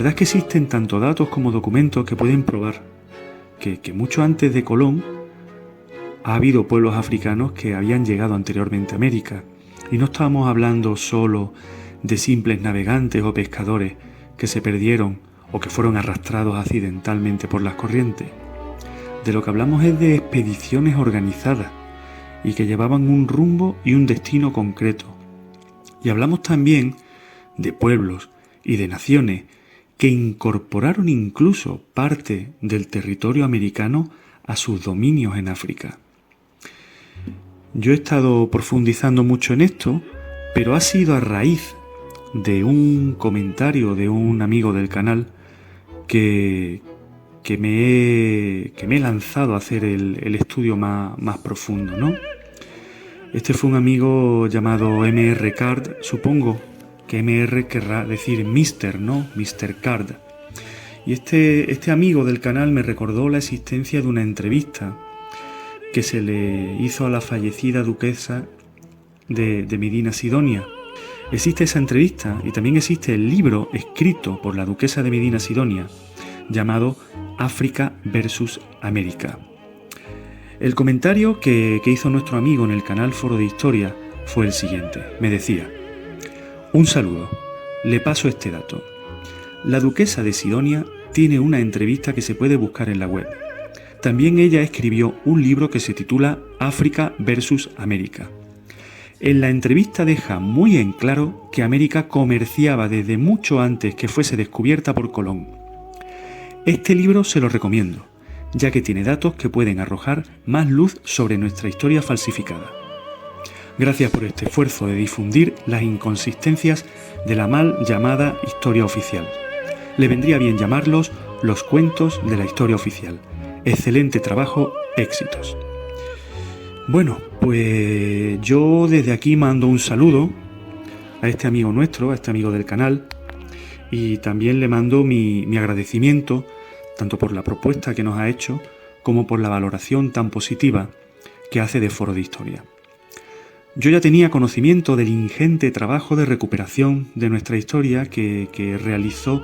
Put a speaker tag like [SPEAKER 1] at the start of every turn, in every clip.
[SPEAKER 1] verdad es que existen tanto datos como documentos que pueden probar que mucho antes de Colón ha habido pueblos africanos que habían llegado anteriormente a América. Y no estábamos hablando solo de simples navegantes o pescadores que se perdieron o que fueron arrastrados accidentalmente por las corrientes. De lo que hablamos es de expediciones organizadas y que llevaban un rumbo y un destino concreto. Y hablamos también de pueblos y de naciones que incorporaron incluso parte del territorio americano a sus dominios en África. Yo he estado profundizando mucho en esto, pero ha sido a raíz de un comentario de un amigo del canal que me he lanzado a hacer el estudio más profundo, ¿no? Este fue un amigo llamado Mr. Card, supongo que Mr. querrá decir Mr., ¿no? Mr. Card. Y este amigo del canal me recordó la existencia de una entrevista que se le hizo a la fallecida duquesa de Medina Sidonia. Existe esa entrevista y también existe el libro escrito por la duquesa de Medina Sidonia llamado África versus América. El comentario que hizo nuestro amigo en el canal Foro de Historia fue el siguiente. Me decía: un saludo, le paso este dato. La duquesa de Sidonia tiene una entrevista que se puede buscar en la web. También ella escribió un libro que se titula África versus América. En la entrevista deja muy en claro que América comerciaba desde mucho antes que fuese descubierta por Colón. Este libro se lo recomiendo, ya que tiene datos que pueden arrojar más luz sobre nuestra historia falsificada. Gracias por este esfuerzo de difundir las inconsistencias de la mal llamada historia oficial. Le vendría bien llamarlos los cuentos de la historia oficial. Excelente trabajo, éxitos. Bueno, pues yo desde aquí mando un saludo a este amigo nuestro, a este amigo del canal, y también le mando mi agradecimiento tanto por la propuesta que nos ha hecho como por la valoración tan positiva que hace de Foro de Historia. Yo ya tenía conocimiento del ingente trabajo de recuperación de nuestra historia que realizó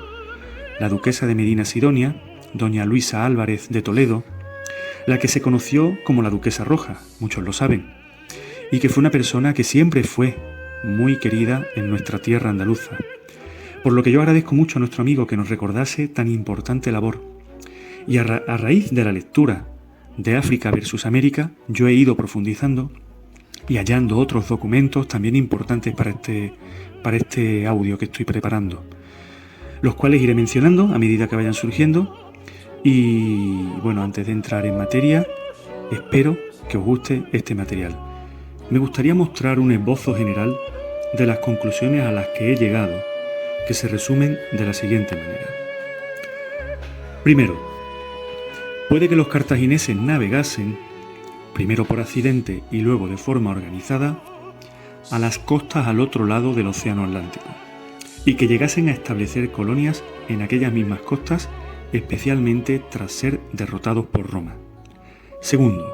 [SPEAKER 1] la duquesa de Medina Sidonia, doña Luisa Álvarez de Toledo, la que se conoció como la Duquesa Roja, muchos lo saben, y que fue una persona que siempre fue muy querida en nuestra tierra andaluza. Por lo que yo agradezco mucho a nuestro amigo que nos recordase tan importante labor. Y a raíz de la lectura de África versus América, yo he ido profundizando y hallando otros documentos también importantes para este audio que estoy preparando, los cuales iré mencionando a medida que vayan surgiendo. Y bueno, antes de entrar en materia, espero que os guste este material. Me gustaría mostrar un esbozo general de las conclusiones a las que he llegado, que se resumen de la siguiente manera. Primero, puede que los cartagineses navegasen, primero por accidente y luego de forma organizada, a las costas al otro lado del Océano Atlántico, y que llegasen a establecer colonias en aquellas mismas costas, especialmente tras ser derrotados por Roma. Segundo,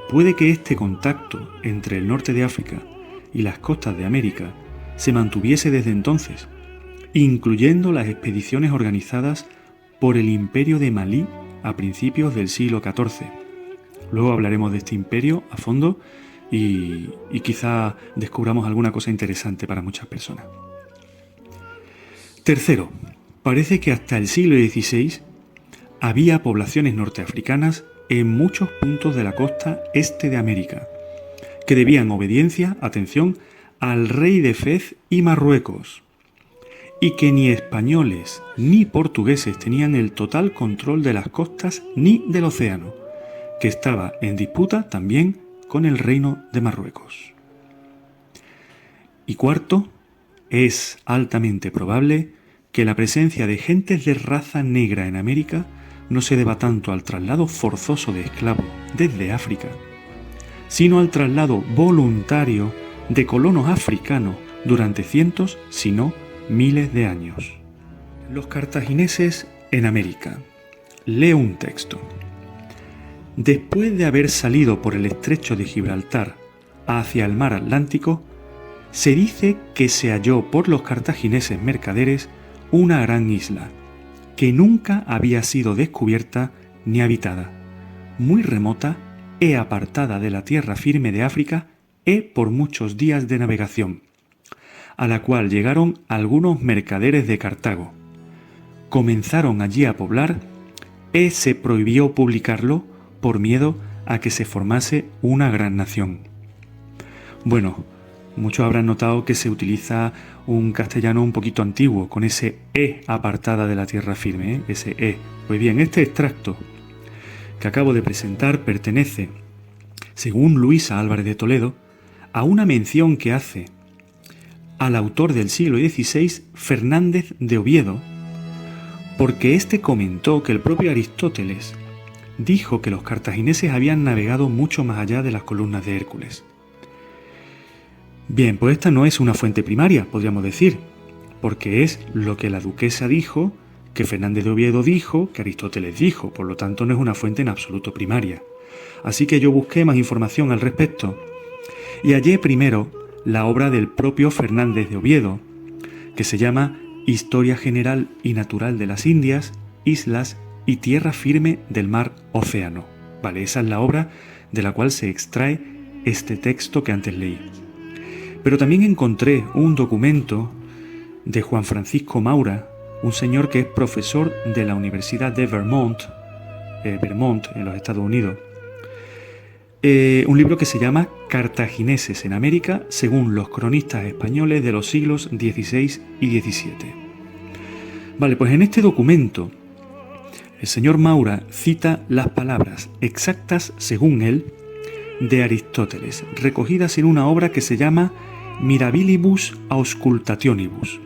[SPEAKER 1] puede que este contacto entre el norte de África y las costas de América se mantuviese desde entonces, incluyendo las expediciones organizadas por el Imperio de Malí a principios del siglo XIV. Luego hablaremos de este imperio a fondo y quizá descubramos alguna cosa interesante para muchas personas. Tercero, parece que hasta el siglo XVI había poblaciones norteafricanas en muchos puntos de la costa este de América, que debían obediencia, atención, al rey de Fez y Marruecos, y que ni españoles ni portugueses tenían el total control de las costas ni del océano, que estaba en disputa también con el reino de Marruecos. Y cuarto, es altamente probable que la presencia de gentes de raza negra en América no se deba tanto al traslado forzoso de esclavos desde África, sino al traslado voluntario de colonos africanos durante cientos, si no miles de años. Los cartagineses en América. Leo un texto. Después de haber salido por el estrecho de Gibraltar hacia el mar Atlántico, se dice que se halló por los cartagineses mercaderes una gran isla, que nunca había sido descubierta ni habitada, muy remota e apartada de la tierra firme de África e por muchos días de navegación, a la cual llegaron algunos mercaderes de Cartago. Comenzaron allí a poblar e se prohibió publicarlo por miedo a que se formase una gran nación. Bueno, muchos habrán notado que se utiliza un castellano un poquito antiguo, con ese E apartada de la tierra firme, ¿eh? Ese E. Pues bien, este extracto que acabo de presentar pertenece, según Luisa Álvarez de Toledo, a una mención que hace al autor del siglo XVI, Fernández de Oviedo, porque éste comentó que el propio Aristóteles dijo que los cartagineses habían navegado mucho más allá de las columnas de Hércules. Bien, pues esta no es una fuente primaria, podríamos decir, porque es lo que la duquesa dijo, que Fernández de Oviedo dijo, que Aristóteles dijo, por lo tanto no es una fuente en absoluto primaria. Así que yo busqué más información al respecto y hallé primero la obra del propio Fernández de Oviedo, que se llama Historia General y Natural de las Indias, Islas y Tierra Firme del Mar Océano. Vale, esa es la obra de la cual se extrae este texto que antes leí. Pero también encontré un documento de Juan Francisco Maura, un señor que es profesor de la Universidad de Vermont, en los Estados Unidos. Un libro que se llama Cartagineses en América, según los cronistas españoles de los siglos XVI y XVII. Vale, pues en este documento el señor Maura cita las palabras exactas, según él, de Aristóteles, recogidas en una obra que se llama Mirabilibus Auscultationibus,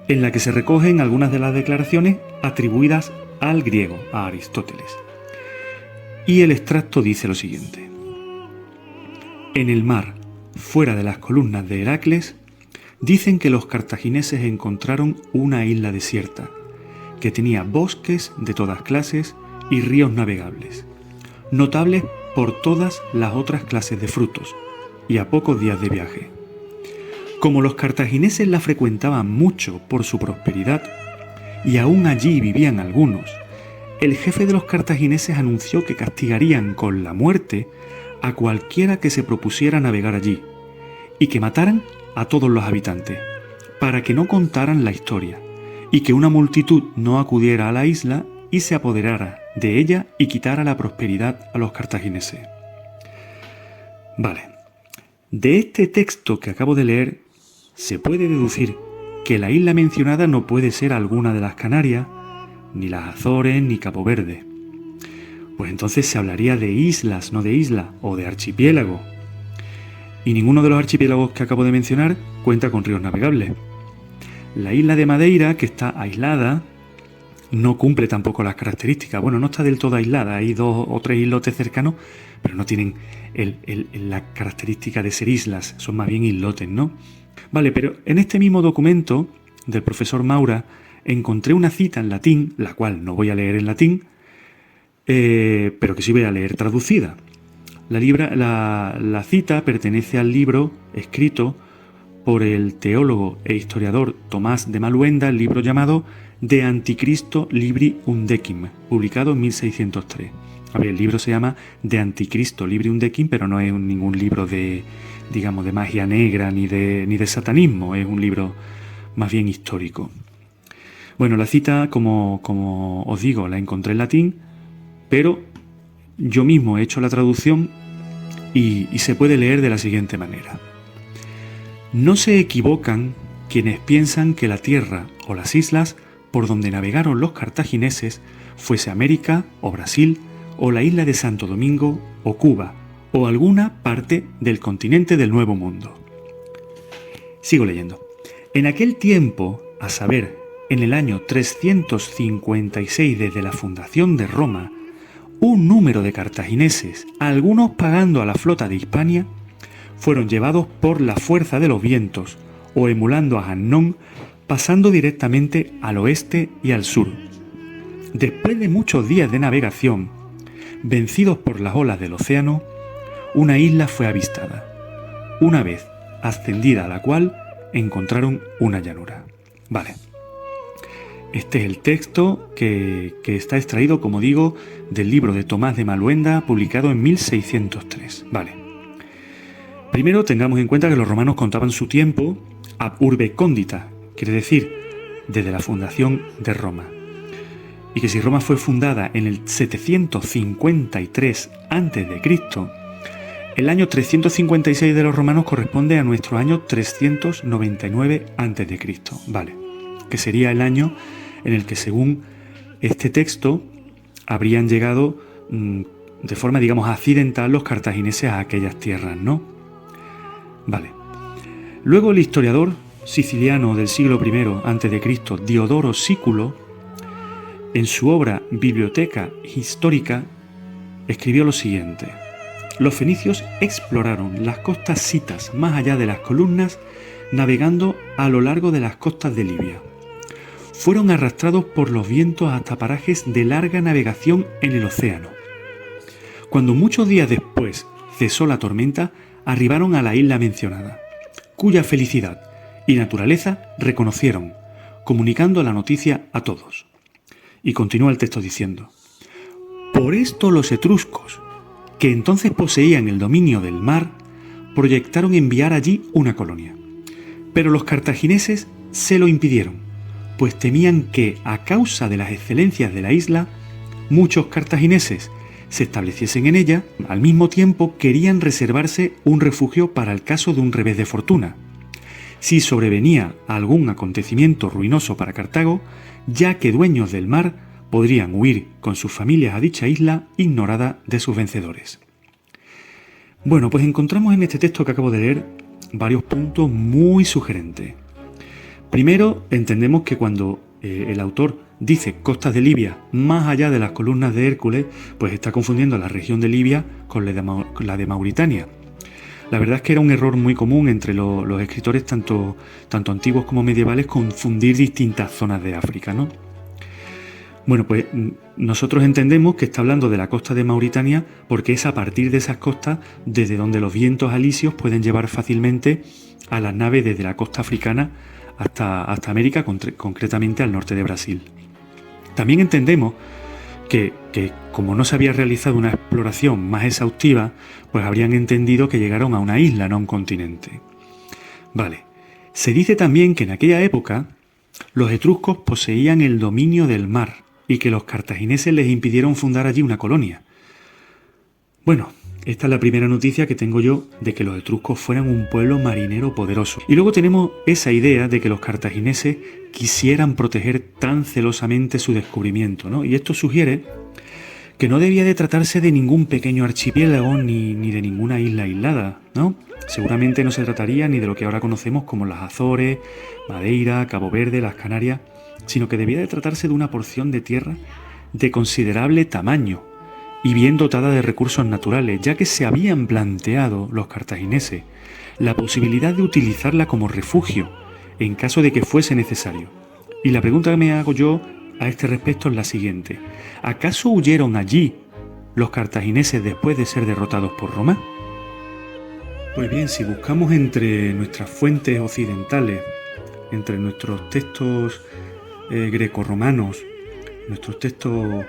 [SPEAKER 1] en la que se recogen algunas de las declaraciones atribuidas al griego, a Aristóteles. Y el extracto dice lo siguiente: en el mar, fuera de las columnas de Heracles, dicen que los cartagineses encontraron una isla desierta, que tenía bosques de todas clases y ríos navegables, notables por todas las otras clases de frutos, y a pocos días de viaje. Como los cartagineses la frecuentaban mucho por su prosperidad, y aún allí vivían algunos, el jefe de los cartagineses anunció que castigarían con la muerte a cualquiera que se propusiera navegar allí, y que mataran a todos los habitantes, para que no contaran la historia, y que una multitud no acudiera a la isla y se apoderara de ella y quitara la prosperidad a los cartagineses. Vale, de este texto que acabo de leer se puede deducir que la isla mencionada no puede ser alguna de las Canarias, ni las Azores, ni Cabo Verde. Pues entonces se hablaría de islas, no de isla, o de archipiélago. Y ninguno de los archipiélagos que acabo de mencionar cuenta con ríos navegables. La isla de Madeira, que está aislada, no cumple tampoco las características. Bueno, no está del todo aislada, hay 2 o 3 islotes cercanos, pero no tienen la característica de ser islas, son más bien islotes, ¿no? Vale, pero en este mismo documento del profesor Maura encontré una cita en latín, la cual no voy a leer en latín, pero que sí voy a leer traducida. La cita pertenece al libro escrito por el teólogo e historiador Tomás de Maluenda, el libro llamado De Anticristo Libri Undecim, publicado en 1603. A ver, el libro se llama De Anticristo Libri Undecim, pero no es ningún libro de, digamos, de magia negra ni de satanismo, es un libro más bien histórico. Bueno, la cita, como os digo, la encontré en latín, pero yo mismo he hecho la traducción y se puede leer de la siguiente manera. No se equivocan quienes piensan que la tierra o las islas por donde navegaron los cartagineses fuese América o Brasil o la isla de Santo Domingo o Cuba o alguna parte del continente del Nuevo Mundo. Sigo leyendo. En aquel tiempo, a saber, en el año 356 desde la fundación de Roma, un número de cartagineses, algunos pagando a la flota de Hispania, fueron llevados por la fuerza de los vientos o emulando a Hannón, pasando directamente al oeste y al sur. Después de muchos días de navegación, vencidos por las olas del océano, una isla fue avistada, una vez ascendida a la cual encontraron una llanura. Vale. Este es el texto que está extraído, como digo, del libro de Tomás de Maluenda, publicado en 1603. Vale. Primero tengamos en cuenta que los romanos contaban su tiempo ab urbe condita, quiere decir, desde la fundación de Roma. Y que si Roma fue fundada en el 753 a.C., el año 356 de los romanos corresponde a nuestro año 399 a.C., ¿vale? Que sería el año en el que, según este texto, habrían llegado de forma, digamos, accidental los cartagineses a aquellas tierras, ¿no? Vale. Luego el historiador siciliano del siglo I a.C., Diodoro Sículo, en su obra Biblioteca Histórica, escribió lo siguiente: los fenicios exploraron las costas citas más allá de las columnas, navegando a lo largo de las costas de Libia. Fueron arrastrados por los vientos hasta parajes de larga navegación en el océano. Cuando muchos días después cesó la tormenta, arribaron a la isla mencionada, cuya felicidad y naturaleza reconocieron, comunicando la noticia a todos. Y continúa el texto diciendo: por esto los etruscos, que entonces poseían el dominio del mar, proyectaron enviar allí una colonia. Pero los cartagineses se lo impidieron, pues temían que, a causa de las excelencias de la isla, muchos cartagineses se estableciesen en ella. Al mismo tiempo querían reservarse un refugio para el caso de un revés de fortuna, si sobrevenía algún acontecimiento ruinoso para Cartago, ya que dueños del mar podrían huir con sus familias a dicha isla ignorada de sus vencedores. Bueno, pues encontramos en este texto que acabo de leer varios puntos muy sugerentes. Primero, entendemos que cuando el autor dice costas de Libia más allá de las columnas de Hércules, pues está confundiendo la región de Libia con la de Mauritania. La verdad es que era un error muy común entre los escritores, tanto antiguos como medievales, confundir distintas zonas de África, ¿no? Bueno, pues nosotros entendemos que está hablando de la costa de Mauritania porque es a partir de esas costas desde donde los vientos alisios pueden llevar fácilmente a las naves desde la costa africana hasta América, concretamente al norte de Brasil. También entendemos que como no se había realizado una exploración más exhaustiva, pues habrían entendido que llegaron a una isla, no a un continente. Vale. Se dice también que en aquella época los etruscos poseían el dominio del mar y que los cartagineses les impidieron fundar allí una colonia. Bueno, esta es la primera noticia que tengo yo de que los etruscos fueran un pueblo marinero poderoso. Y luego tenemos esa idea de que los cartagineses quisieran proteger tan celosamente su descubrimiento, ¿no? Y esto sugiere que no debía de tratarse de ningún pequeño archipiélago ni de ninguna isla aislada, ¿no? Seguramente no se trataría ni de lo que ahora conocemos como las Azores, Madeira, Cabo Verde, las Canarias, sino que debía de tratarse de una porción de tierra de considerable tamaño y bien dotada de recursos naturales, ya que se habían planteado los cartagineses la posibilidad de utilizarla como refugio en caso de que fuese necesario. Y la pregunta que me hago yo a este respecto es la siguiente: ¿acaso huyeron allí los cartagineses después de ser derrotados por Roma? Pues bien, si buscamos entre nuestras fuentes occidentales, entre nuestros textos grecorromanos, nuestros textos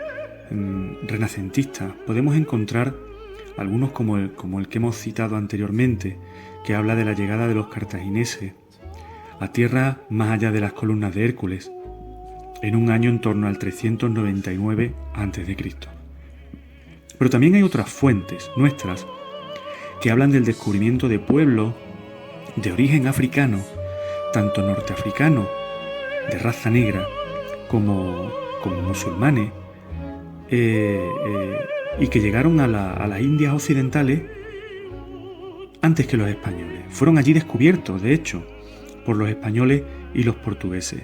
[SPEAKER 1] renacentistas, podemos encontrar algunos como el que hemos citado anteriormente, que habla de la llegada de los cartagineses a tierra más allá de las columnas de Hércules, en un año en torno al 399 a.C. Pero también hay otras fuentes nuestras que hablan del descubrimiento de pueblos de origen africano, tanto norteafricanos, de raza negra, como musulmanes, y que llegaron a las Indias occidentales antes que los españoles. Fueron allí descubiertos, de hecho, por los españoles y los portugueses.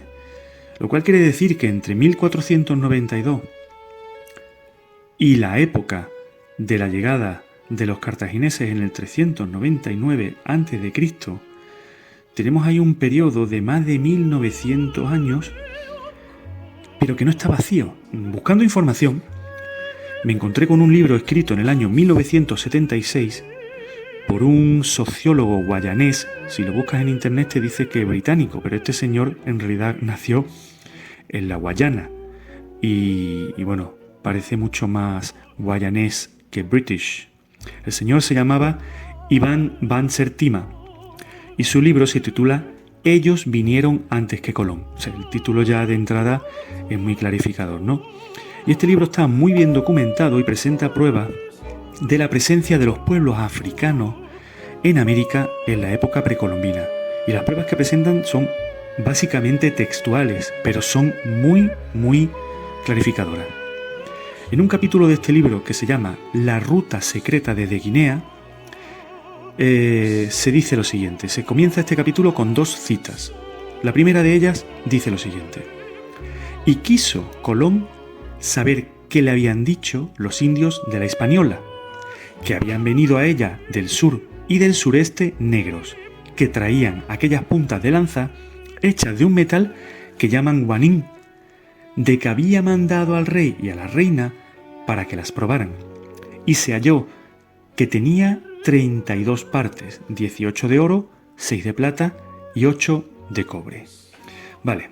[SPEAKER 1] Lo cual quiere decir que entre 1492 y la época de la llegada de los cartagineses en el 399 a.C., tenemos ahí un periodo de más de 1900 años, pero que no está vacío. Buscando información, me encontré con un libro escrito en el año 1976 por un sociólogo guayanés. Si lo buscas en internet te dice que británico, pero este señor en realidad nació en la Guayana. Y bueno, parece mucho más guayanés que british. El señor se llamaba Iván van Sertima y su libro se titula Ellos vinieron antes que Colón. O sea, el título ya de entrada es muy clarificador, ¿no? Y este libro está muy bien documentado y presenta pruebas de la presencia de los pueblos africanos en América en la época precolombina. Y las pruebas que presentan son básicamente textuales, pero son muy, muy clarificadoras. En un capítulo de este libro que se llama La ruta secreta desde Guinea, se dice lo siguiente. Se comienza este capítulo con dos citas. La primera de ellas dice lo siguiente: y quiso Colón saber qué le habían dicho los indios de la Hispaniola, que habían venido a ella del sur y del sureste negros, que traían aquellas puntas de lanza hechas de un metal que llaman guanín, de que había mandado al rey y a la reina para que las probaran, y se halló que tenía 32 partes, 18 de oro, 6 de plata y 8 de cobre. Vale,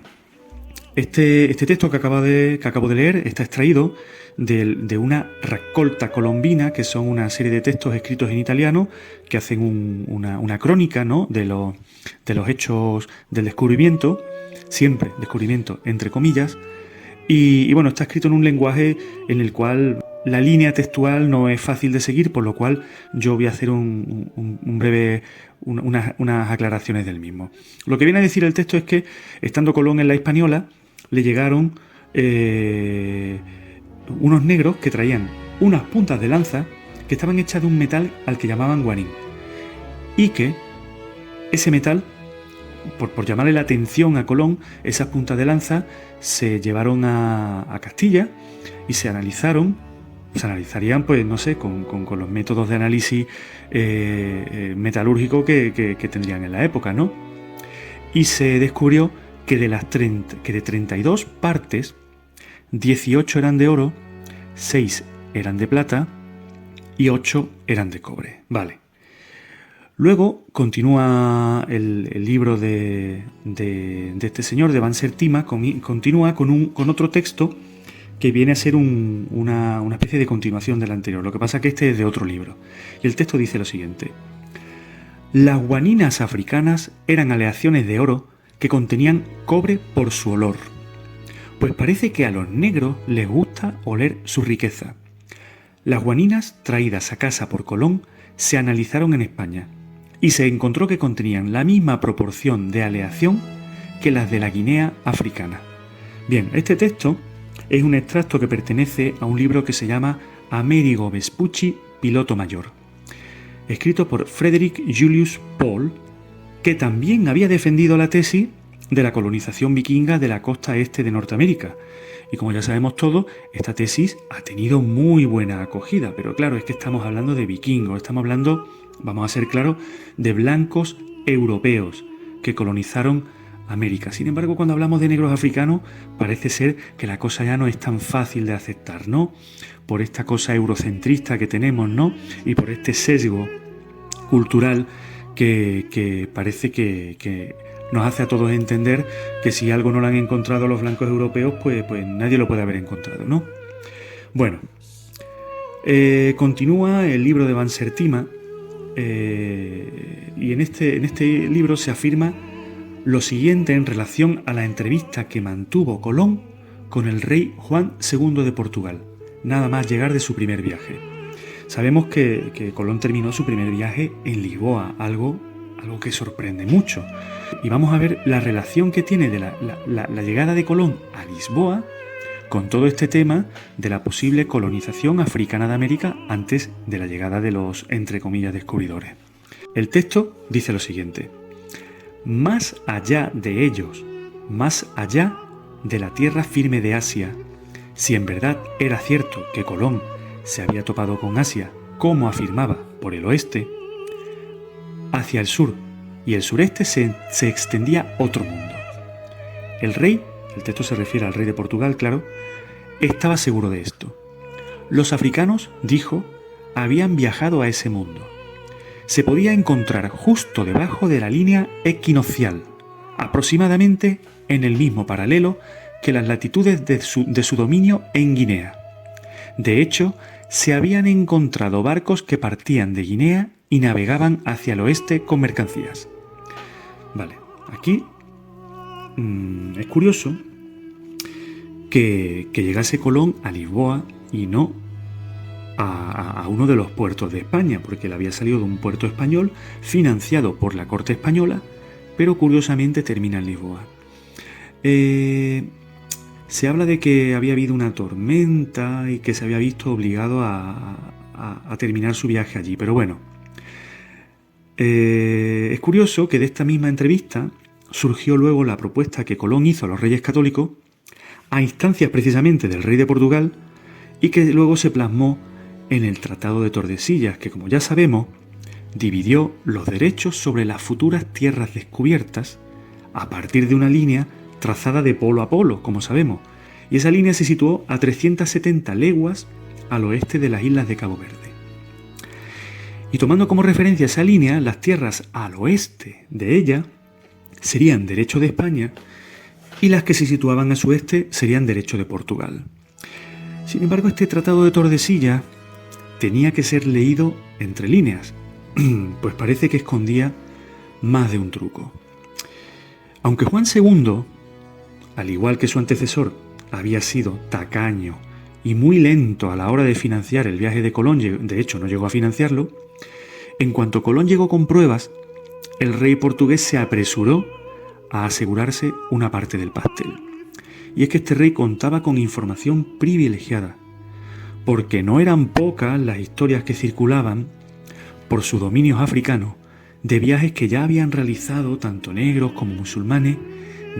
[SPEAKER 1] este texto que acabo de leer está extraído de una raccolta colombina, que son una serie de textos escritos en italiano que hacen una crónica, ¿no?, de los hechos del descubrimiento, siempre descubrimiento entre comillas, y bueno, está escrito en un lenguaje en el cual la línea textual no es fácil de seguir, por lo cual yo voy a hacer unas aclaraciones del mismo. Lo que viene a decir el texto es que, estando Colón en la Hispaniola, le llegaron unos negros que traían unas puntas de lanza que estaban hechas de un metal al que llamaban guanín, y que ese metal, por llamarle la atención a Colón, esas puntas de lanza se llevaron a Castilla y se analizarían, pues no sé, con los métodos de análisis metalúrgico que tendrían en la época, ¿no? Y se descubrió que de 32 partes, 18 eran de oro, 6 eran de plata y 8 eran de cobre. Vale. Luego continúa el libro de este señor, de Van Sertima, continúa con otro texto que viene a ser una especie de continuación del anterior. Lo que pasa es que este es de otro libro. Y el texto dice lo siguiente: las guaninas africanas eran aleaciones de oro que contenían cobre por su olor, pues parece que a los negros les gusta oler su riqueza. Las guaninas traídas a casa por Colón se analizaron en España y se encontró que contenían la misma proporción de aleación que las de la Guinea africana. Bien, este texto es un extracto que pertenece a un libro que se llama Amerigo Vespucci, piloto mayor, escrito por Frederick Julius Paul, que también había defendido la tesis de la colonización vikinga de la costa este de Norteamérica. Y como ya sabemos todos, esta tesis ha tenido muy buena acogida, pero claro, es que estamos hablando de vikingos, estamos hablando, vamos a ser claros, de blancos europeos que colonizaron América. Sin embargo, cuando hablamos de negros africanos, parece ser que la cosa ya no es tan fácil de aceptar, ¿no? Por esta cosa eurocentrista que tenemos, ¿no? Y por este sesgo cultural que parece que nos hace a todos entender que si algo no lo han encontrado los blancos europeos, pues nadie lo puede haber encontrado, ¿no? Bueno, continúa el libro de Van Sertima, y en este libro se afirma lo siguiente en relación a la entrevista que mantuvo Colón con el rey Juan II de Portugal, nada más llegar de su primer viaje. Sabemos que Colón terminó su primer viaje en Lisboa, algo que sorprende mucho. Y vamos a ver la relación que tiene de la llegada de Colón a Lisboa con todo este tema de la posible colonización africana de América antes de la llegada de los, entre comillas, descubridores. El texto dice lo siguiente: más allá de ellos, más allá de la tierra firme de Asia, si en verdad era cierto que Colón se había topado con Asia, como afirmaba, por el oeste, hacia el sur y el sureste se extendía otro mundo. El rey, el texto se refiere al rey de Portugal, claro, estaba seguro de esto. Los africanos, dijo, habían viajado a ese mundo. Se podía encontrar justo debajo de la línea equinoccial, aproximadamente en el mismo paralelo que las latitudes de su dominio en Guinea. De hecho, se habían encontrado barcos que partían de Guinea y navegaban hacia el oeste con mercancías. Vale, aquí es curioso que llegase Colón a Lisboa y no a uno de los puertos de España, porque él había salido de un puerto español financiado por la corte española, pero curiosamente termina en Lisboa. Se habla de que había habido una tormenta y que se había visto obligado a terminar su viaje allí, pero bueno. Es curioso que de esta misma entrevista surgió luego la propuesta que Colón hizo a los reyes católicos, a instancias precisamente del rey de Portugal, y que luego se plasmó en el Tratado de Tordesillas, que como ya sabemos, dividió los derechos sobre las futuras tierras descubiertas a partir de una línea trazada de polo a polo, como sabemos, y esa línea se situó a 370 leguas al oeste de las islas de Cabo Verde. Y tomando como referencia esa línea, las tierras al oeste de ella serían derecho de España y las que se situaban a su este serían derecho de Portugal. Sin embargo, este Tratado de Tordesillas tenía que ser leído entre líneas, pues parece que escondía más de un truco. Aunque Juan II, al igual que su antecesor, había sido tacaño y muy lento a la hora de financiar el viaje de Colón, de hecho no llegó a financiarlo, en cuanto Colón llegó con pruebas, el rey portugués se apresuró a asegurarse una parte del pastel. Y es que este rey contaba con información privilegiada, porque no eran pocas las historias que circulaban por sus dominios africanos de viajes que ya habían realizado tanto negros como musulmanes,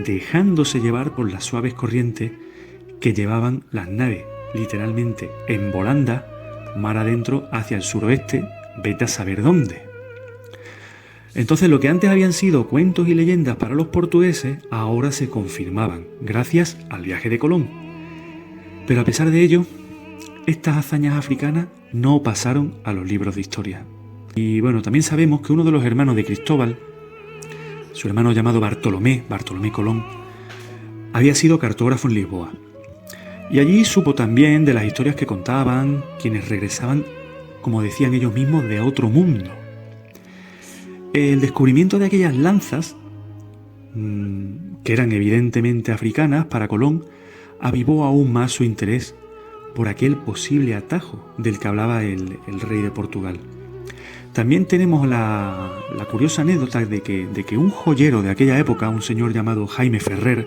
[SPEAKER 1] dejándose llevar por las suaves corrientes que llevaban las naves, literalmente en volanda, mar adentro hacia el suroeste, vete a saber dónde. Entonces lo que antes habían sido cuentos y leyendas para los portugueses, ahora se confirmaban, gracias al viaje de Colón. Pero a pesar de ello, estas hazañas africanas no pasaron a los libros de historia. Y bueno, también sabemos que uno de los hermanos de Cristóbal, su hermano llamado Bartolomé Colón, había sido cartógrafo en Lisboa. Y allí supo también de las historias que contaban quienes regresaban, como decían ellos mismos, de otro mundo. El descubrimiento de aquellas lanzas, que eran evidentemente africanas para Colón, avivó aún más su interés por aquel posible atajo del que hablaba el rey de Portugal. También tenemos la curiosa anécdota de que un joyero de aquella época, un señor llamado Jaime Ferrer,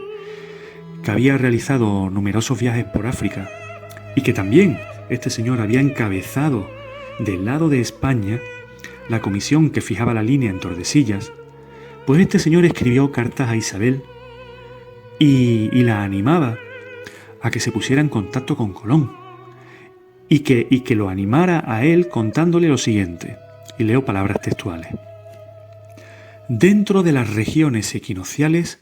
[SPEAKER 1] que había realizado numerosos viajes por África y que también este señor había encabezado del lado de España la comisión que fijaba la línea en Tordesillas, pues este señor escribió cartas a Isabel y la animaba a que se pusiera en contacto con Colón y que lo animara a él contándole lo siguiente, y leo palabras textuales. Dentro de las regiones equinocciales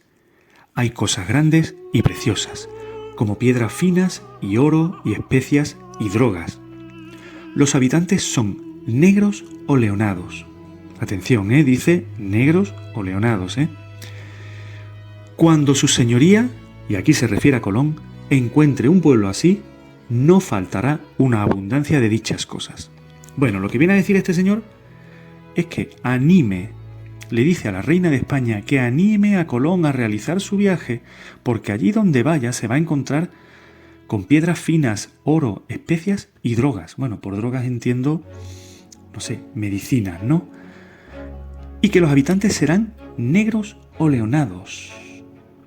[SPEAKER 1] hay cosas grandes y preciosas, como piedras finas y oro y especias y drogas. Los habitantes son negros o leonados. Atención, dice negros o leonados. Cuando su señoría, y aquí se refiere a Colón, encuentre un pueblo así, no faltará una abundancia de dichas cosas. Bueno, lo que viene a decir este señor es que le dice a la reina de España que anime a Colón a realizar su viaje, porque allí donde vaya se va a encontrar con piedras finas, oro, especias y drogas. Bueno, por drogas entiendo, no sé, medicinas, ¿no? Y que los habitantes serán negros o leonados.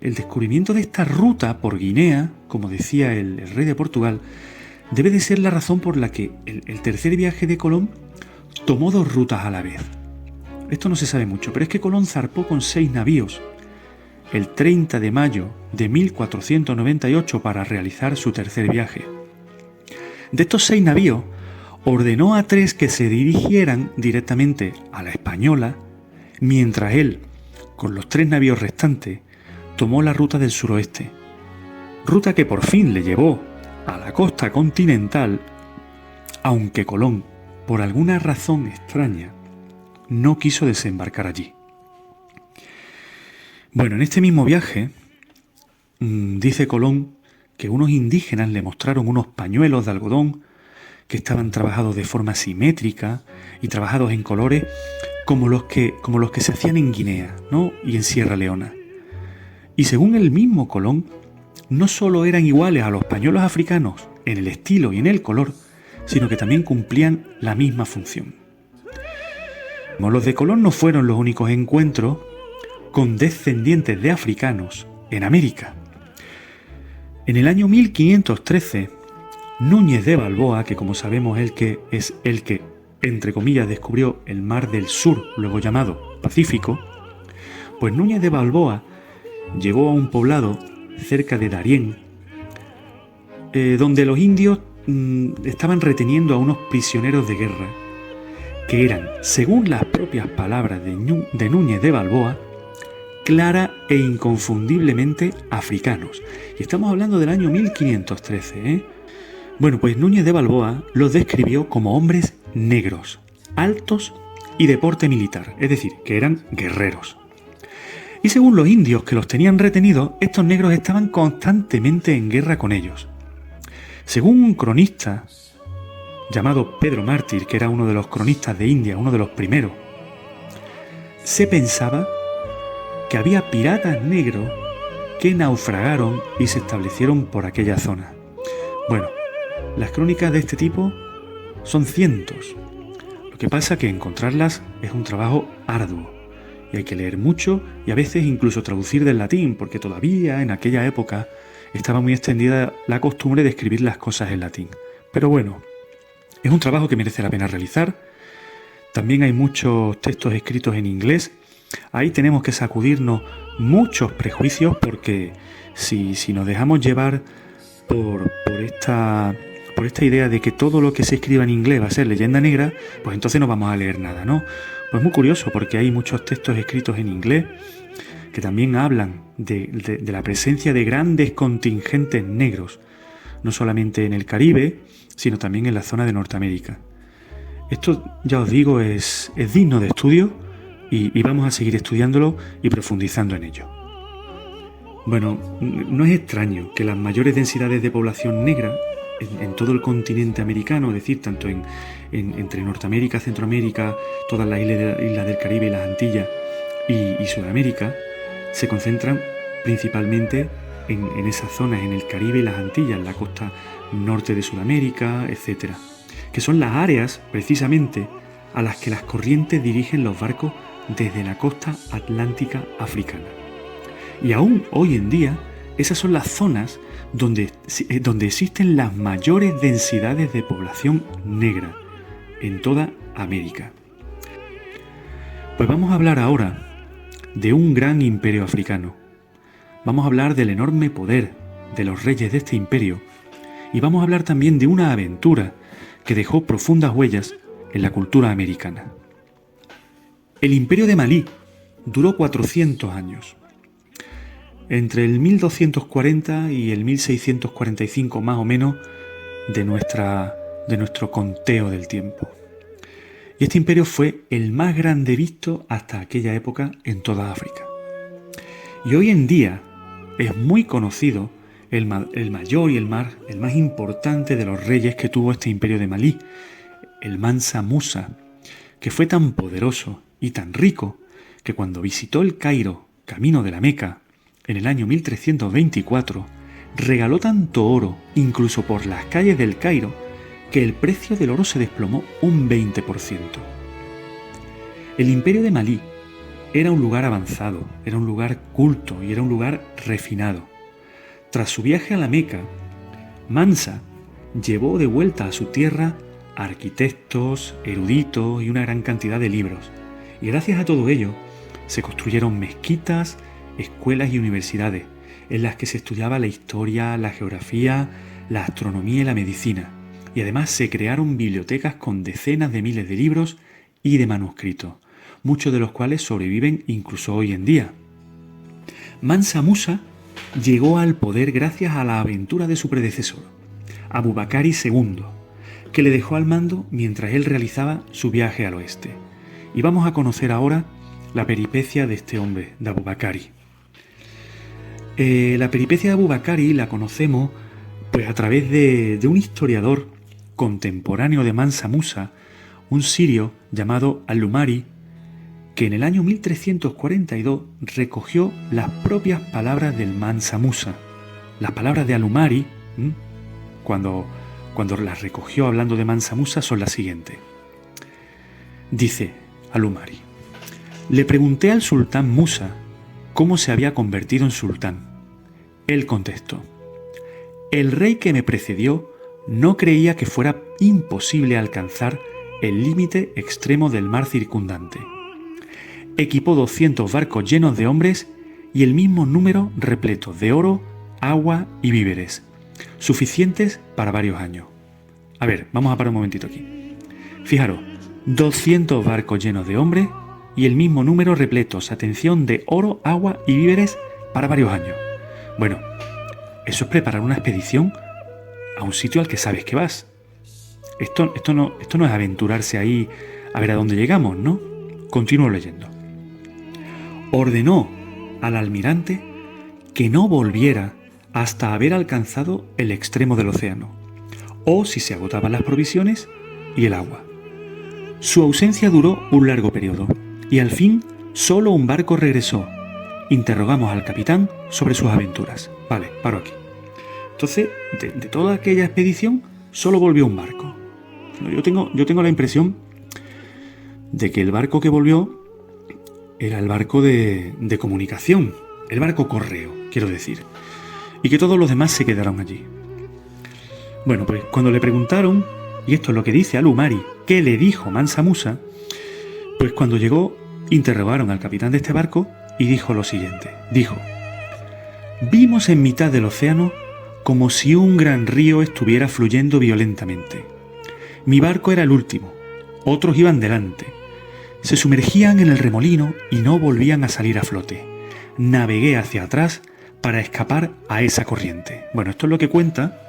[SPEAKER 1] El descubrimiento de esta ruta por Guinea, como decía el rey de Portugal, debe de ser la razón por la que el tercer viaje de Colón tomó 2 rutas a la vez. Esto no se sabe mucho, pero es que Colón zarpó con 6 navíos el 30 de mayo de 1498 para realizar su tercer viaje. De estos 6 navíos, ordenó a 3 que se dirigieran directamente a la Española, mientras él, con los 3 navíos restantes, tomó la ruta del suroeste, ruta que por fin le llevó a la costa continental, aunque Colón, por alguna razón extraña, no quiso desembarcar allí. Bueno, en este mismo viaje, dice Colón que unos indígenas le mostraron unos pañuelos de algodón que estaban trabajados de forma simétrica y trabajados en colores como los que se hacían en Guinea, ¿no? Y en Sierra Leona. Y según el mismo Colón, no solo eran iguales a los pañuelos africanos en el estilo y en el color, sino que también cumplían la misma función. Los de Colón no fueron los únicos encuentros con descendientes de africanos en América. En el año 1513, Núñez de Balboa, que como sabemos es el que, entre comillas, descubrió el Mar del Sur, luego llamado Pacífico, pues Núñez de Balboa llegó a un poblado cerca de Darién, donde los indios estaban reteniendo a unos prisioneros de guerra, que eran, según las propias palabras de Núñez de Balboa, clara e inconfundiblemente africanos. Y estamos hablando del año 1513, ¿eh? Bueno, pues Núñez de Balboa los describió como hombres negros, altos y de porte militar, es decir, que eran guerreros. Y según los indios que los tenían retenidos, estos negros estaban constantemente en guerra con ellos. Según un cronista llamado Pedro Mártir, que era uno de los cronistas de India, uno de los primeros, se pensaba que había piratas negros que naufragaron y se establecieron por aquella zona. Bueno, las crónicas de este tipo son cientos. Lo que pasa es que encontrarlas es un trabajo arduo y hay que leer mucho y a veces incluso traducir del latín, porque todavía en aquella época estaba muy extendida la costumbre de escribir las cosas en latín. Pero bueno, es un trabajo que merece la pena realizar. También hay muchos textos escritos en inglés. Ahí tenemos que sacudirnos muchos prejuicios, porque si nos dejamos llevar por esta idea de que todo lo que se escriba en inglés va a ser leyenda negra, pues entonces no vamos a leer nada, ¿no? Pues muy curioso, porque hay muchos textos escritos en inglés que también hablan de la presencia de grandes contingentes negros, no solamente en el Caribe, sino también en la zona de Norteamérica. Esto, ya os digo, es digno de estudio y vamos a seguir estudiándolo y profundizando en ello. Bueno, no es extraño que las mayores densidades de población negra en todo el continente americano, es decir, tanto entre Norteamérica, Centroamérica, todas las islas del Caribe y las Antillas y Sudamérica, se concentran principalmente en esas zonas, en el Caribe y las Antillas, en la costa norte de Sudamérica, etc., que son las áreas precisamente a las que las corrientes dirigen los barcos desde la costa atlántica africana. Y aún hoy en día, esas son las zonas donde existen las mayores densidades de población negra en toda América. Pues vamos a hablar ahora de un gran imperio africano. Vamos a hablar del enorme poder de los reyes de este imperio y vamos a hablar también de una aventura que dejó profundas huellas en la cultura americana. El imperio de Malí duró 400 años. Entre el 1240 y el 1645 más o menos de nuestro conteo del tiempo. Y este imperio fue el más grande visto hasta aquella época en toda África. Y hoy en día es muy conocido el mayor y el más importante de los reyes que tuvo este imperio de Malí, el Mansa Musa, que fue tan poderoso y tan rico que cuando visitó el Cairo, camino de la Meca, en el año 1324, regaló tanto oro, incluso por las calles del Cairo, que el precio del oro se desplomó un 20%. El imperio de Malí era un lugar avanzado, era un lugar culto y era un lugar refinado. Tras su viaje a la Meca, Mansa llevó de vuelta a su tierra arquitectos, eruditos y una gran cantidad de libros. Y gracias a todo ello, se construyeron mezquitas, escuelas y universidades en las que se estudiaba la historia, la geografía, la astronomía y la medicina. Y además se crearon bibliotecas con decenas de miles de libros y de manuscritos, muchos de los cuales sobreviven incluso hoy en día. Mansa Musa llegó al poder gracias a la aventura de su predecesor, Abubakari II, que le dejó al mando mientras él realizaba su viaje al oeste. Y vamos a conocer ahora la peripecia de este hombre, de Abubakari. La peripecia de Abu Bakari la conocemos pues a través de un historiador contemporáneo de Mansa Musa, un sirio llamado Al-Umari, que en el año 1342 recogió las propias palabras del Mansa Musa. Las palabras de Al-Umari, cuando las recogió hablando de Mansa Musa, son las siguientes. Dice Al-Umari: le pregunté al sultán Musa cómo se había convertido en sultán. Él contestó: el rey que me precedió no creía que fuera imposible alcanzar el límite extremo del mar circundante. Equipó 200 barcos llenos de hombres y el mismo número repleto de oro, agua y víveres, suficientes para varios años. A ver, vamos a parar un momentito aquí. Fijaros, 200 barcos llenos de hombres y el mismo número repletos, atención, de oro, agua y víveres para varios años. Bueno, eso es preparar una expedición a un sitio al que sabes que vas. Esto no es aventurarse ahí a ver a dónde llegamos, ¿no? Continúo leyendo. Ordenó al almirante que no volviera hasta haber alcanzado el extremo del océano, o si se agotaban las provisiones y el agua. Su ausencia duró un largo periodo, y al fin solo un barco regresó. Interrogamos al capitán sobre sus aventuras. Vale, paro aquí. Entonces, de toda aquella expedición, solo volvió un barco. Yo tengo la impresión de que el barco que volvió era el barco de comunicación, el barco correo, quiero decir, y que todos los demás se quedaron allí. Bueno, pues cuando le preguntaron, y esto es lo que dice Al-Umari, ¿qué le dijo Mansa Musa? Pues cuando llegó, interrogaron al capitán de este barco y dijo lo siguiente. Dijo: vimos en mitad del océano como si un gran río estuviera fluyendo violentamente. Mi barco era el último, otros iban delante. Se sumergían en el remolino y no volvían a salir a flote. Navegué hacia atrás para escapar a esa corriente. Bueno, esto es lo que cuenta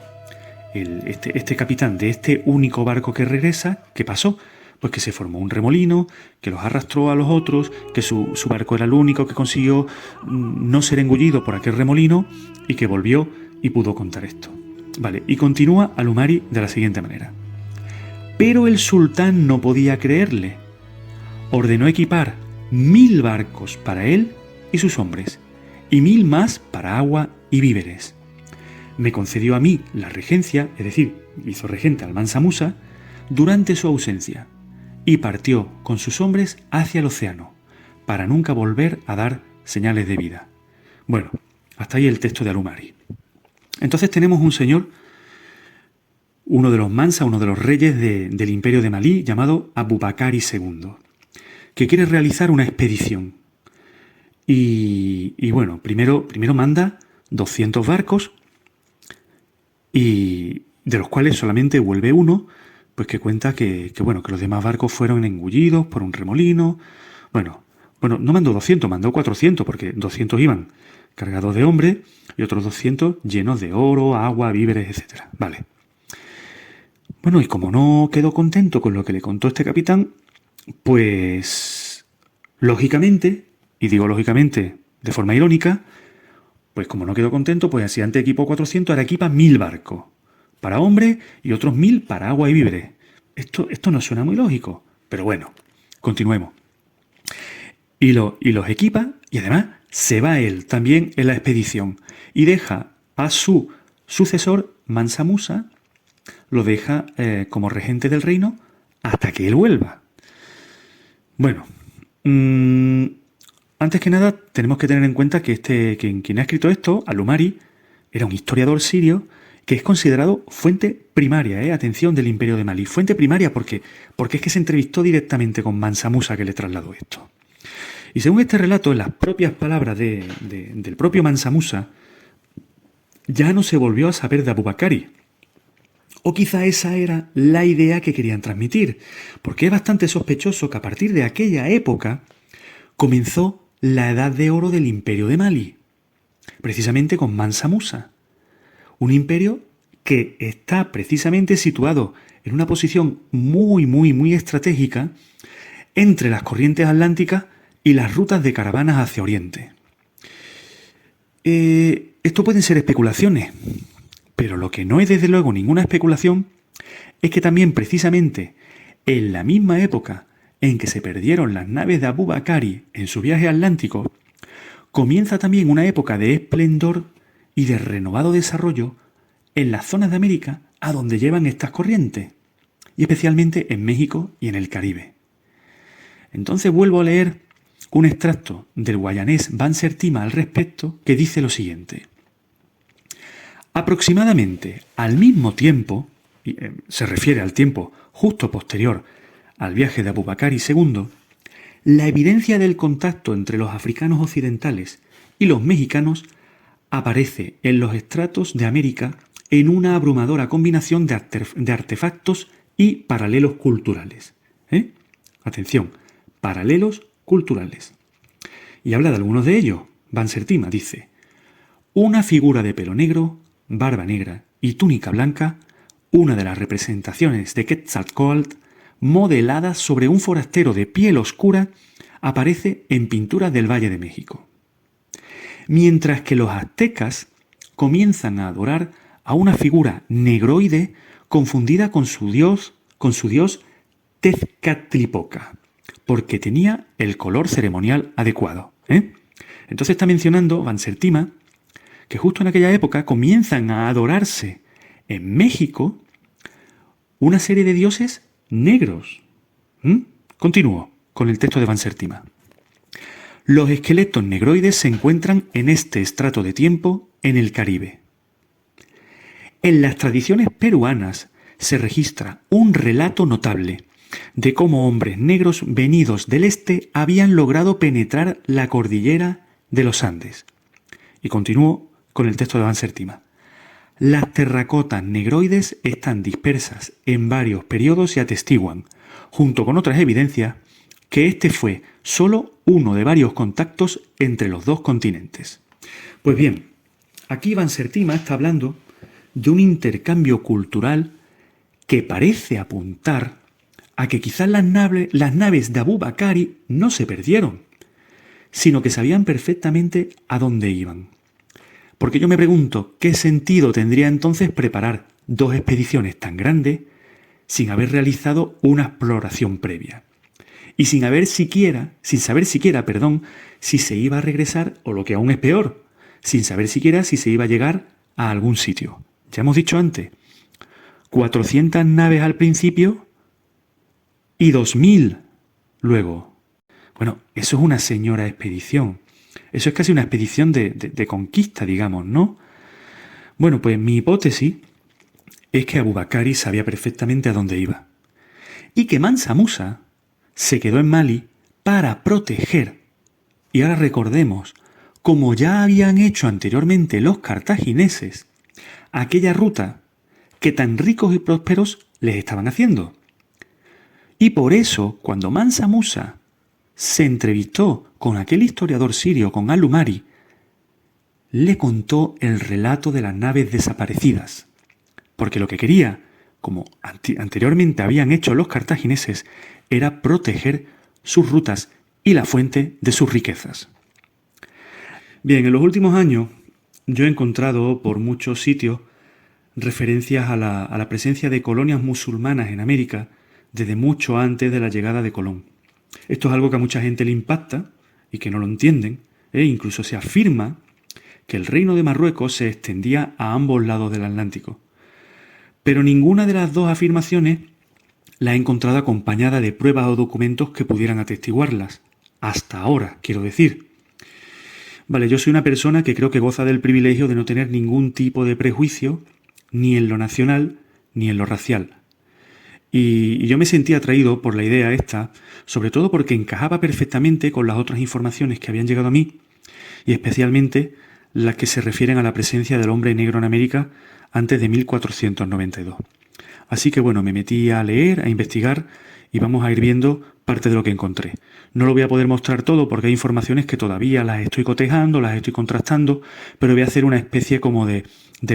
[SPEAKER 1] este capitán de este único barco que regresa. ¿Qué pasó? Pues que se formó un remolino, que los arrastró a los otros, que su barco era el único que consiguió no ser engullido por aquel remolino y que volvió y pudo contar esto. Vale, y continúa Al-Umari de la siguiente manera. Pero el sultán no podía creerle. Ordenó equipar 1000 barcos para él y sus hombres, y 1000 más para agua y víveres. Me concedió a mí la regencia, es decir, hizo regente al Mansa Musa, durante su ausencia, y partió con sus hombres hacia el océano, para nunca volver a dar señales de vida. Bueno, hasta ahí el texto de Al-Umari. Entonces tenemos un señor, uno de los Mansa, uno de los reyes del imperio de Malí, llamado Abu Bakari II, que quiere realizar una expedición. Y bueno, primero manda 200 barcos, y de los cuales solamente vuelve uno, pues que cuenta que los demás barcos fueron engullidos por un remolino. Bueno, no mandó 200, mandó 400, porque 200 iban cargados de hombres y otros 200 llenos de oro, agua, víveres, etc. Vale. Bueno, y como no quedó contento con lo que le contó este capitán, pues lógicamente, y digo lógicamente de forma irónica, pues como no quedó contento, pues si antes equipó 400, ahora equipa 1000 barcos para hombres y otros 1000 para agua y víveres. Esto no suena muy lógico, pero bueno, continuemos. Y los equipa, y además se va él también en la expedición y deja a su sucesor, Mansa Musa, lo deja como regente del reino hasta que él vuelva. Bueno, antes que nada tenemos que tener en cuenta que quien ha escrito esto, Al-Umari, era un historiador sirio que es considerado fuente primaria, atención, del imperio de Malí. Fuente primaria porque es que se entrevistó directamente con Mansa Musa, que le trasladó esto. Y según este relato, en las propias palabras del propio Mansa Musa, ya no se volvió a saber de Abu Bakari. O quizá esa era la idea que querían transmitir, porque es bastante sospechoso que a partir de aquella época comenzó la edad de oro del imperio de Malí, precisamente con Mansa Musa. Un imperio que está precisamente situado en una posición muy, muy, muy estratégica entre las corrientes atlánticas y las rutas de caravanas hacia Oriente. Esto pueden ser especulaciones, pero lo que no es desde luego ninguna especulación es que también precisamente en la misma época en que se perdieron las naves de Abu Bakari en su viaje atlántico, comienza también una época de esplendor y de renovado desarrollo en las zonas de América a donde llevan estas corrientes, y especialmente en México y en el Caribe. Entonces vuelvo a leer un extracto del guayanés Vansertima al respecto, que dice lo siguiente. Aproximadamente al mismo tiempo, se refiere al tiempo justo posterior al viaje de Abu Bakari II, la evidencia del contacto entre los africanos occidentales y los mexicanos aparece en los estratos de América en una abrumadora combinación de artefactos y paralelos culturales. Atención, paralelos culturales. Y habla de algunos de ellos. Vansertima dice: una figura de pelo negro, barba negra y túnica blanca, una de las representaciones de Quetzalcóatl, modelada sobre un forastero de piel oscura, aparece en pinturas del Valle de México. Mientras que los aztecas comienzan a adorar a una figura negroide confundida con su dios Tezcatlipoca, porque tenía el color ceremonial adecuado. Entonces está mencionando Vansertima que justo en aquella época comienzan a adorarse en México una serie de dioses negros. Continúo con el texto de Vansertima. Los esqueletos negroides se encuentran en este estrato de tiempo en el Caribe. En las tradiciones peruanas se registra un relato notable de cómo hombres negros venidos del este habían logrado penetrar la cordillera de los Andes. Y continúo con el texto de Vansertima. Las terracotas negroides están dispersas en varios periodos y atestiguan, junto con otras evidencias, que este fue solo uno de varios contactos entre los dos continentes. Pues bien, aquí Vansertima está hablando de un intercambio cultural que parece apuntar a que quizás las naves de Abu Bakari no se perdieron, sino que sabían perfectamente a dónde iban. Porque yo me pregunto, ¿qué sentido tendría entonces preparar dos expediciones tan grandes sin haber realizado una exploración previa? Y sin saber siquiera, si se iba a regresar, o lo que aún es peor, sin saber siquiera si se iba a llegar a algún sitio. Ya hemos dicho antes, 400 naves al principio y 2000 luego. Bueno, eso es una señora expedición. Eso es casi una expedición de conquista, digamos, ¿no? Bueno, pues mi hipótesis es que Abu Bakari sabía perfectamente a dónde iba. Y que Mansa Musa se quedó en Mali para proteger. Y ahora recordemos, como ya habían hecho anteriormente los cartagineses, aquella ruta que tan ricos y prósperos les estaban haciendo. Y por eso, cuando Mansa Musa se entrevistó con aquel historiador sirio, con Al-Umari, le contó el relato de las naves desaparecidas, porque lo que quería, como anteriormente habían hecho los cartagineses, era proteger sus rutas y la fuente de sus riquezas. Bien, en los últimos años yo he encontrado por muchos sitios referencias a la presencia de colonias musulmanas en América desde mucho antes de la llegada de Colón. Esto es algo que a mucha gente le impacta y que no lo entienden, incluso se afirma que el reino de Marruecos se extendía a ambos lados del Atlántico. Pero ninguna de las dos afirmaciones la he encontrado acompañada de pruebas o documentos que pudieran atestiguarlas. Hasta ahora, quiero decir. Vale, yo soy una persona que creo que goza del privilegio de no tener ningún tipo de prejuicio, ni en lo nacional, ni en lo racial. Y yo me sentí atraído por la idea esta, sobre todo porque encajaba perfectamente con las otras informaciones que habían llegado a mí, y especialmente las que se refieren a la presencia del hombre negro en América antes de 1492. Así que bueno, me metí a leer, a investigar, y vamos a ir viendo parte de lo que encontré. No lo voy a poder mostrar todo porque hay informaciones que todavía las estoy cotejando, las estoy contrastando, pero voy a hacer una especie como de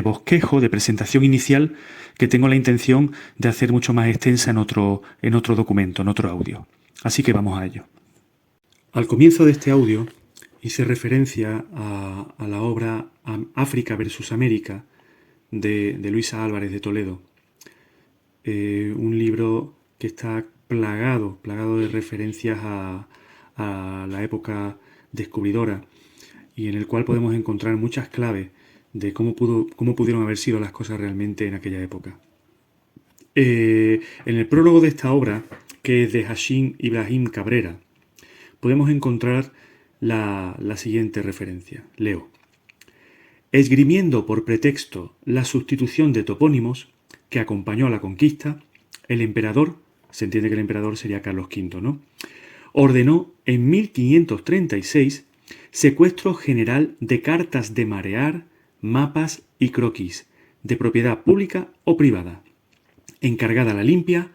[SPEAKER 1] bosquejo, de presentación inicial, que tengo la intención de hacer mucho más extensa en otro documento, en otro audio. Así que vamos a ello. Al comienzo de este audio hice referencia a la obra África versus América de Luisa Álvarez de Toledo. Un libro que está plagado de referencias a la época descubridora y en el cual podemos encontrar muchas claves de cómo pudieron haber sido las cosas realmente en aquella época. En el prólogo de esta obra, que es de Hashim Ibrahim Cabrera, podemos encontrar la siguiente referencia. Leo. Esgrimiendo por pretexto la sustitución de topónimos que acompañó a la conquista, el emperador, se entiende que el emperador sería Carlos V, ¿no?, ordenó en 1536 secuestro general de cartas de marear, mapas y croquis, de propiedad pública o privada. Encargada la limpia,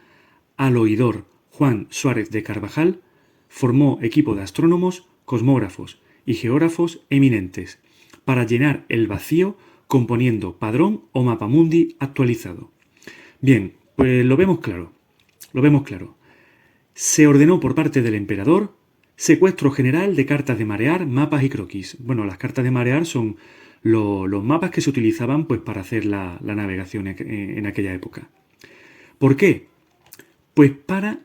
[SPEAKER 1] al oidor Juan Suárez de Carvajal, formó equipo de astrónomos, cosmógrafos y geógrafos eminentes para llenar el vacío componiendo padrón o mapamundi actualizado. Bien, pues lo vemos claro. Se ordenó por parte del emperador secuestro general de cartas de marear, mapas y croquis. Bueno, las cartas de marear son los mapas que se utilizaban pues para hacer la navegación en aquella época. ¿Por qué? Pues para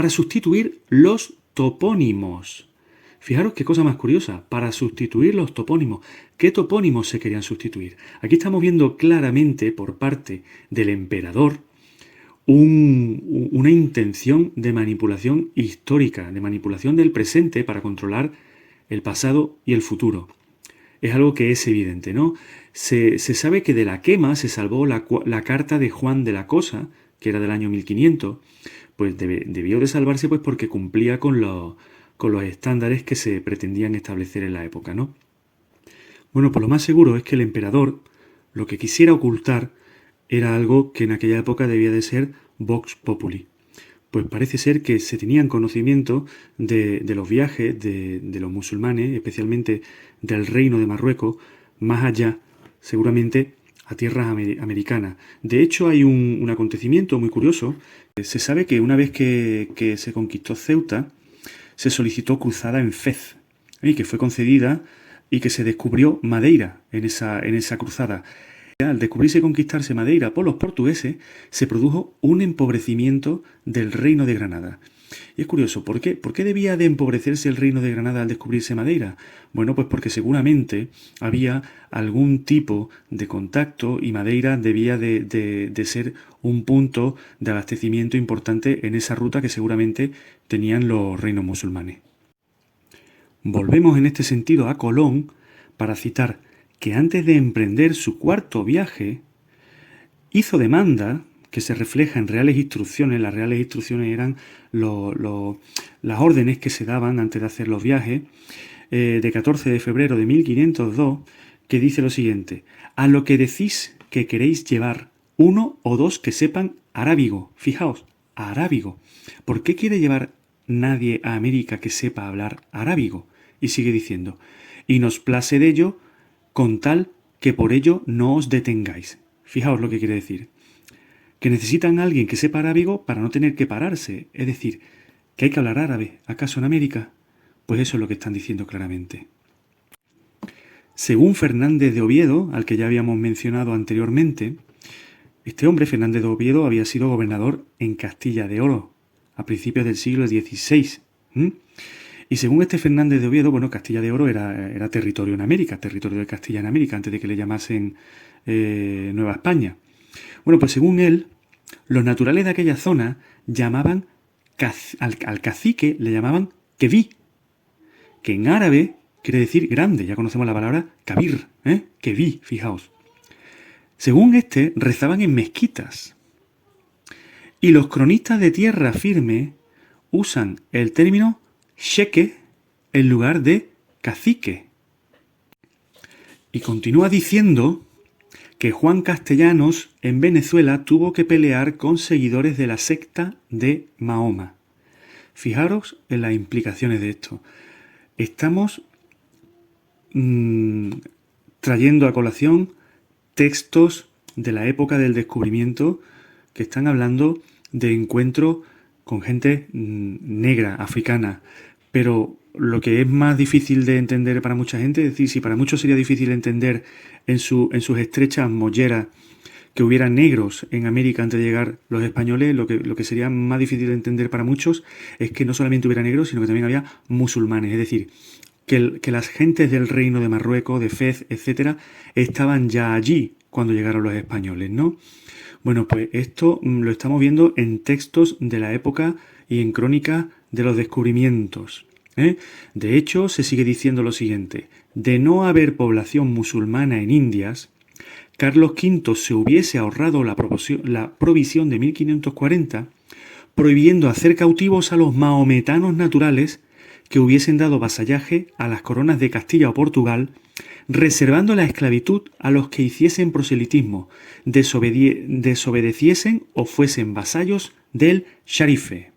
[SPEAKER 1] sustituir los topónimos. Fijaros qué cosa más curiosa, para sustituir los topónimos. ¿Qué topónimos se querían sustituir? Aquí estamos viendo claramente por parte del emperador una intención de manipulación histórica, de manipulación del presente para controlar el pasado y el futuro. Es algo que es evidente, ¿no? Se sabe que de la quema se salvó la carta de Juan de la Cosa, que era del año 1500, pues debió de salvarse pues porque cumplía con los estándares que se pretendían establecer en la época, ¿no? Bueno, pues lo más seguro es que el emperador lo que quisiera ocultar era algo que en aquella época debía de ser vox populi. Pues parece ser que se tenían conocimiento de los viajes de los musulmanes, especialmente del reino de Marruecos, más allá, seguramente, a tierras americanas. De hecho, hay un acontecimiento muy curioso. Se sabe que una vez que se conquistó Ceuta, se solicitó cruzada en Fez, y que fue concedida y que se descubrió Madeira en esa cruzada. Al descubrirse y conquistarse Madeira por los portugueses, se produjo un empobrecimiento del reino de Granada. Y es curioso, ¿por qué? ¿Por qué debía de empobrecerse el reino de Granada al descubrirse Madeira? Bueno, pues porque seguramente había algún tipo de contacto y Madeira debía de ser un punto de abastecimiento importante en esa ruta que seguramente tenían los reinos musulmanes. Volvemos en este sentido a Colón para citar que antes de emprender su cuarto viaje, hizo demanda, que se refleja en reales instrucciones. Las reales instrucciones eran las órdenes que se daban antes de hacer los viajes, de 14 de febrero de 1502, que dice lo siguiente: a lo que decís que queréis llevar uno o dos que sepan arábigo. Fijaos, arábigo. ¿Por qué quiere llevar nadie a América que sepa hablar arábigo? Y sigue diciendo: y nos place de ello con tal que por ello no os detengáis. Fijaos lo que quiere decir. Que necesitan a alguien que sepa arábigo para no tener que pararse. Es decir, que hay que hablar árabe. ¿Acaso en América? Pues eso es lo que están diciendo claramente. Según Fernández de Oviedo, al que ya habíamos mencionado anteriormente, este hombre, Fernández de Oviedo, había sido gobernador en Castilla de Oro a principios del siglo XVI. Y según este Fernández de Oviedo, bueno, Castilla de Oro era territorio en América, territorio de Castilla en América, antes de que le llamasen Nueva España. Bueno, pues según él, los naturales de aquella zona llamaban al cacique, le llamaban Kebí, que en árabe quiere decir grande. Ya conocemos la palabra kabir, Kebí, fijaos. Según este, rezaban en mezquitas. Y los cronistas de tierra firme usan el término sheque en lugar de cacique. Y continúa diciendo que Juan Castellanos en Venezuela tuvo que pelear con seguidores de la secta de Mahoma. Fijaros en las implicaciones de esto. Estamos trayendo a colación textos de la época del descubrimiento que están hablando de encuentro con gente negra, africana. Pero lo que es más difícil de entender para mucha gente, es decir, si para muchos sería difícil entender en sus estrechas molleras que hubiera negros en América antes de llegar los españoles, lo que sería más difícil de entender para muchos es que no solamente hubiera negros, sino que también había musulmanes, es decir, que las gentes del reino de Marruecos, de Fez, etcétera, estaban ya allí cuando llegaron los españoles, ¿no? Bueno, pues esto lo estamos viendo en textos de la época y en crónicas de los descubrimientos, ¿eh? De hecho, se sigue diciendo lo siguiente: de no haber población musulmana en Indias, Carlos V se hubiese ahorrado la provisión de 1540, prohibiendo hacer cautivos a los mahometanos naturales que hubiesen dado vasallaje a las coronas de Castilla o Portugal, reservando la esclavitud a los que hiciesen proselitismo, desobedeciesen o fuesen vasallos del sharife.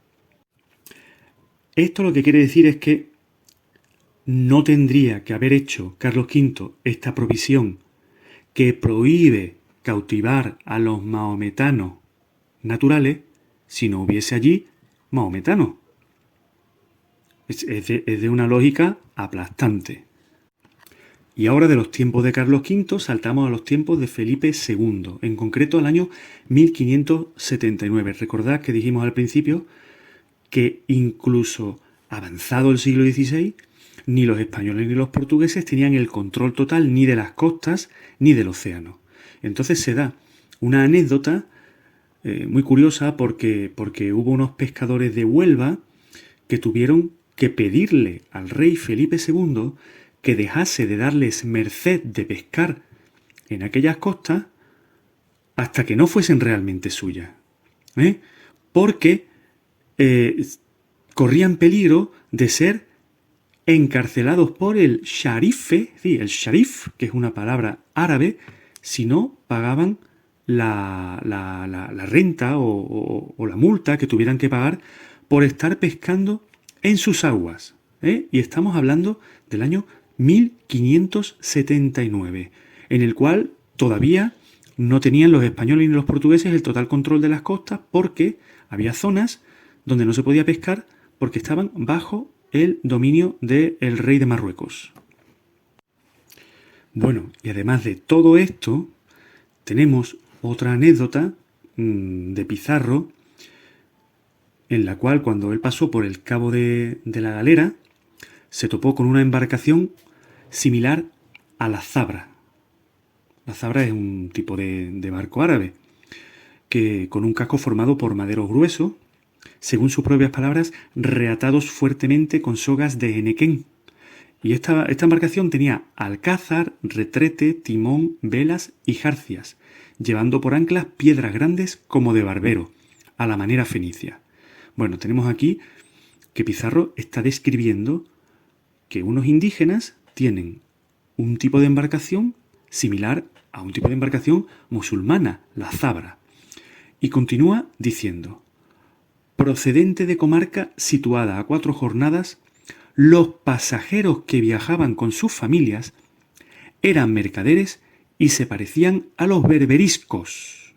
[SPEAKER 1] Esto lo que quiere decir es que no tendría que haber hecho Carlos V esta provisión que prohíbe cautivar a los mahometanos naturales si no hubiese allí mahometanos. Es de una lógica aplastante. Y ahora de los tiempos de Carlos V saltamos a los tiempos de Felipe II, en concreto al año 1579. Recordad que dijimos al principio que incluso avanzado el siglo XVI, ni los españoles ni los portugueses tenían el control total ni de las costas ni del océano. Entonces se da una anécdota muy curiosa porque hubo unos pescadores de Huelva que tuvieron que pedirle al rey Felipe II que dejase de darles merced de pescar en aquellas costas hasta que no fuesen realmente suyas, porque corrían peligro de ser encarcelados por el sharife, sí, el sharif, que es una palabra árabe, si no pagaban la renta o la multa que tuvieran que pagar por estar pescando en sus aguas. Y estamos hablando del año 1579, en el cual todavía no tenían los españoles ni los portugueses el total control de las costas, porque había zonas donde no se podía pescar porque estaban bajo el dominio del rey de Marruecos. Bueno, y además de todo esto, tenemos otra anécdota de Pizarro, en la cual cuando él pasó por el cabo de la Galera, se topó con una embarcación similar a la zabra. La zabra es un tipo de barco árabe, que con un casco formado por maderos gruesos, según sus propias palabras, reatados fuertemente con sogas de henequén. Y esta embarcación tenía alcázar, retrete, timón, velas y jarcias, llevando por anclas piedras grandes como de barbero, a la manera fenicia. Bueno, tenemos aquí que Pizarro está describiendo que unos indígenas tienen un tipo de embarcación similar a un tipo de embarcación musulmana, la zabra. Y continúa diciendo: procedente de comarca situada a 4 jornadas, los pasajeros que viajaban con sus familias eran mercaderes y se parecían a los berberiscos.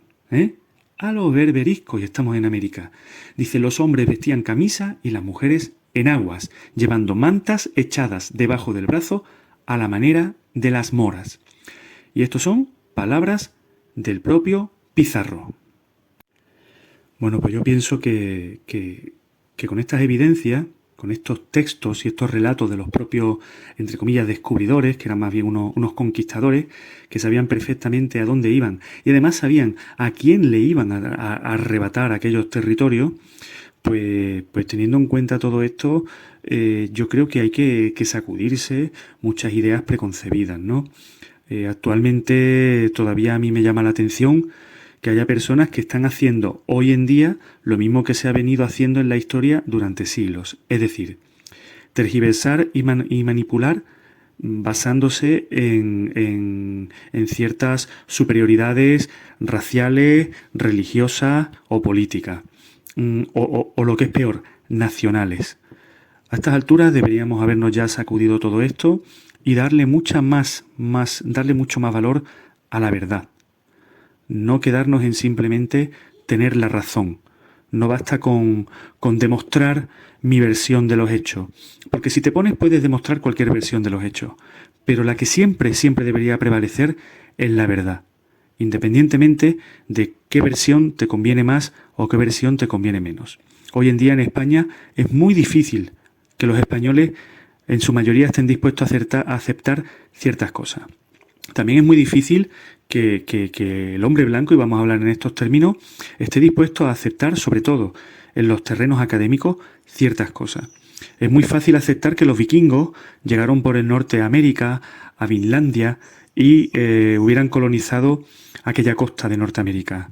[SPEAKER 1] A los berberiscos, y estamos en América. Dice: los hombres vestían camisa y las mujeres enaguas, llevando mantas echadas debajo del brazo a la manera de las moras. Y estos son palabras del propio Pizarro. Bueno, pues yo pienso que con estas evidencias, con estos textos y estos relatos de los propios, entre comillas, descubridores, que eran más bien unos conquistadores, que sabían perfectamente a dónde iban y además sabían a quién le iban a arrebatar aquellos territorios, pues teniendo en cuenta todo esto, yo creo que hay que sacudirse muchas ideas preconcebidas, ¿no? Actualmente todavía a mí me llama la atención que haya personas que están haciendo hoy en día lo mismo que se ha venido haciendo en la historia durante siglos. Es decir, tergiversar y manipular basándose en ciertas superioridades raciales, religiosas o políticas. O lo que es peor, nacionales. A estas alturas deberíamos habernos ya sacudido todo esto y darle mucho más valor a la verdad. No quedarnos en simplemente tener la razón. no basta con demostrar mi versión de los hechos, porque si te pones puedes demostrar cualquier versión de los hechos, pero la que siempre debería prevalecer es la verdad, independientemente de qué versión te conviene más o qué versión te conviene menos. Hoy en día en España es muy difícil que los españoles en su mayoría estén dispuestos a aceptar ciertas cosas. También es muy difícil que el hombre blanco, y vamos a hablar en estos términos, esté dispuesto a aceptar, sobre todo en los terrenos académicos, ciertas cosas. Es muy fácil aceptar que los vikingos llegaron por el norte de América, a Vinlandia, y hubieran colonizado aquella costa de Norteamérica.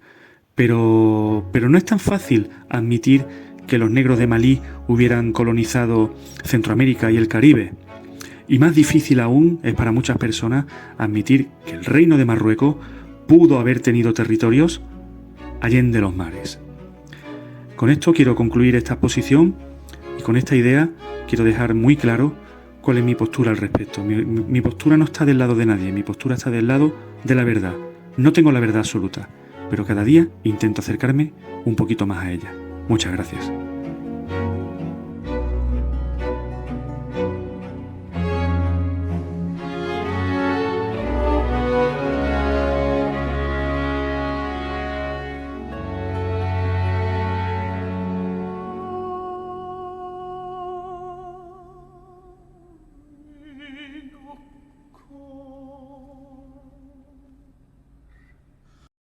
[SPEAKER 1] Pero no es tan fácil admitir que los negros de Malí hubieran colonizado Centroamérica y el Caribe. Y más difícil aún es para muchas personas admitir que el reino de Marruecos pudo haber tenido territorios allende los mares. Con esto quiero concluir esta exposición y con esta idea quiero dejar muy claro cuál es mi postura al respecto. Mi postura no está del lado de nadie, mi postura está del lado de la verdad. No tengo la verdad absoluta, pero cada día intento acercarme un poquito más a ella. Muchas gracias.